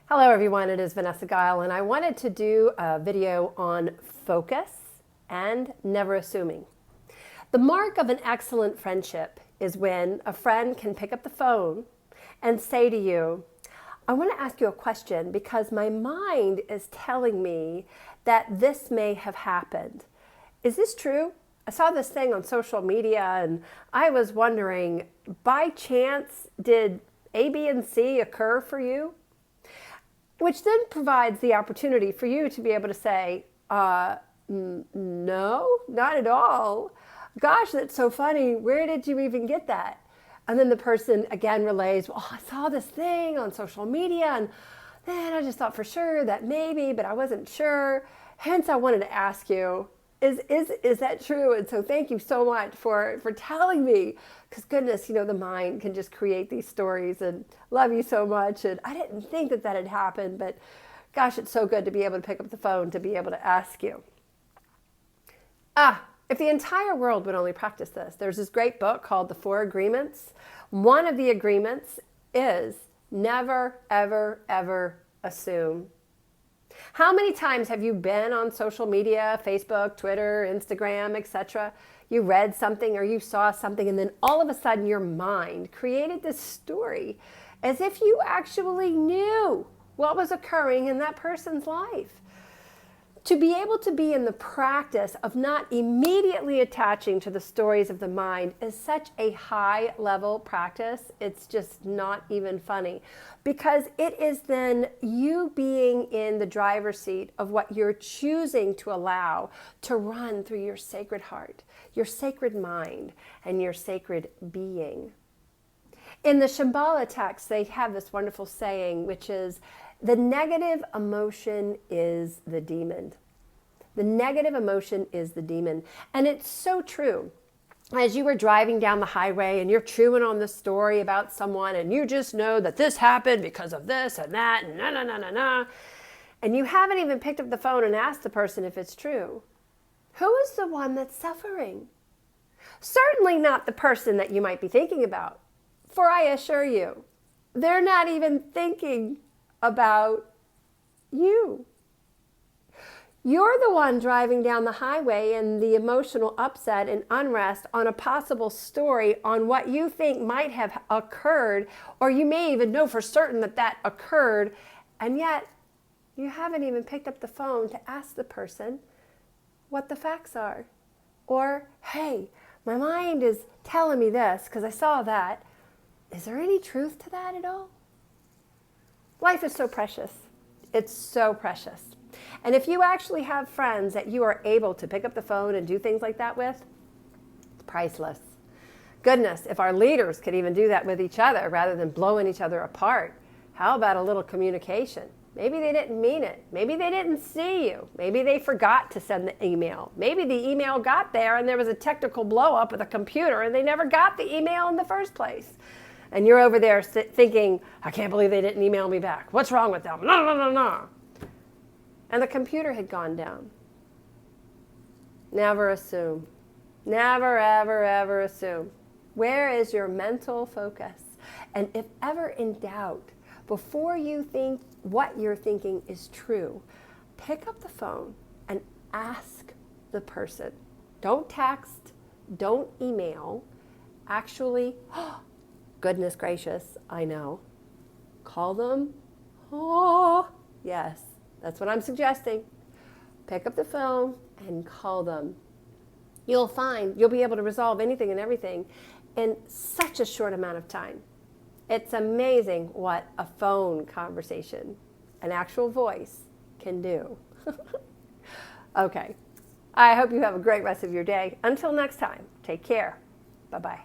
Hello everyone, it is Vanessa Guile, and I wanted to do a video on focus and never assuming. The mark of an excellent friendship is when a friend can pick up the phone and say to you, I want to ask you a question because my mind is telling me that this may have happened. Is this true? I saw this thing on social media and I was wondering, by chance, did A, B, and C occur for you? Which then provides the opportunity for you to be able to say, no, not at all. Gosh, that's so funny. Where did you even get that? And then the person again relays, well, I saw this thing on social media and then I just thought for sure that maybe, but I wasn't sure. Hence, I wanted to ask you, is that true? And so thank you so much for telling me, because goodness, the mind can just create these stories, and love you so much. And I didn't think that had happened, but gosh, it's so good to be able to pick up the phone to be able to ask you. If the entire world would only practice this, there's this great book called The Four Agreements. One of the agreements is never, ever, ever assume. How many times have you been on social media, Facebook, Twitter, Instagram, etc.? You read something or you saw something and then all of a sudden your mind created this story as if you actually knew what was occurring in that person's life. To be able to be in the practice of not immediately attaching to the stories of the mind is such a high level practice. It's just not even funny, because it is then you being in the driver's seat of what you're choosing to allow to run through your sacred heart, your sacred mind, and your sacred being. In the Shambhala text, they have this wonderful saying, which is, the negative emotion is the demon. The negative emotion is the demon. And it's so true. As you were driving down the highway and you're chewing on the story about someone and you just know that this happened because of this and that and na, and you haven't even picked up the phone and asked the person if it's true. Who is the one that's suffering? Certainly not the person that you might be thinking about. For I assure you, they're not even thinking about you. You're the one driving down the highway and the emotional upset and unrest on a possible story on what you think might have occurred, or you may even know for certain that occurred, and yet you haven't even picked up the phone to ask the person what the facts are. Or, hey, my mind is telling me this because I saw that. Is there any truth to that at all? Life is so precious. It's so precious. And if you actually have friends that you are able to pick up the phone and do things like that with, it's priceless. Goodness, if our leaders could even do that with each other rather than blowing each other apart, how about a little communication? Maybe they didn't mean it. Maybe they didn't see you. Maybe they forgot to send the email. Maybe the email got there and there was a technical blow up with a computer and they never got the email in the first place. And you're over there thinking, I can't believe they didn't email me back. What's wrong with them? No. And the computer had gone down. Never assume. Never, ever, ever assume. Where is your mental focus? And if ever in doubt, before you think what you're thinking is true, pick up the phone and ask the person. Don't text, don't email. Actually, goodness gracious, I know. Call them. Oh, yes. That's what I'm suggesting. Pick up the phone and call them. You'll find you'll be able to resolve anything and everything in such a short amount of time. It's amazing what a phone conversation, an actual voice, can do. Okay. I hope you have a great rest of your day. Until next time, take care. Bye-bye.